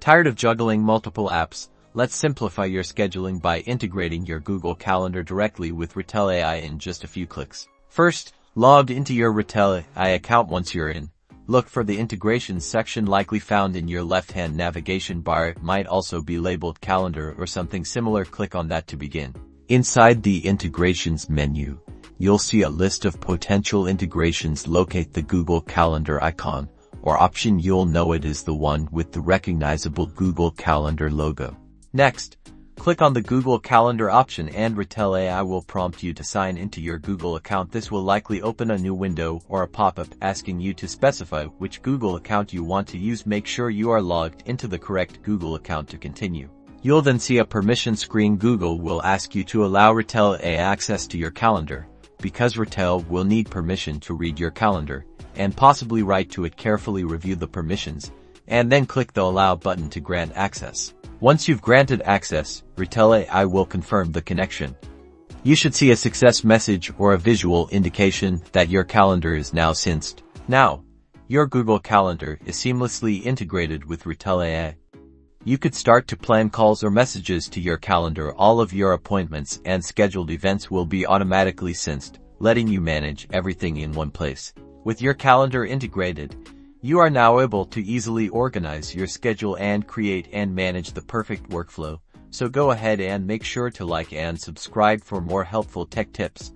Tired of juggling multiple apps? Let's simplify your scheduling by integrating your Google Calendar directly with Retell Ai in just a few clicks. First, log into your Retell Ai account. Once you're in, look for the integrations section likely found in your left-hand navigation bar. It might also be labeled Calendar or something similar. Click on that to begin. Inside the integrations menu, you'll see a list of potential integrations. Locate the Google Calendar icon or option. You'll know it is the one with the recognizable Google Calendar logo. Next, click on the Google Calendar option and Retell Ai will prompt you to sign into your Google account. This will likely open a new window or a pop-up asking you to specify which Google account you want to use. Make sure you are logged into the correct Google account to continue. You'll then see a permission screen. Google will ask you to allow Retell Ai access to your calendar, because Retell will need permission to read your calendar and possibly write to it. Carefully review the permissions and then click the Allow button to grant access. Once you've granted access, Retell Ai will confirm the connection. You should see a success message or a visual indication that your calendar is now synced. Now, your Google Calendar is seamlessly integrated with Retell Ai. You could start to plan calls or messages to your calendar. All of your appointments and scheduled events will be automatically synced, letting you manage everything in one place. With your calendar integrated, you are now able to easily organize your schedule and create and manage the perfect workflow. So go ahead and make sure to like and subscribe for more helpful tech tips.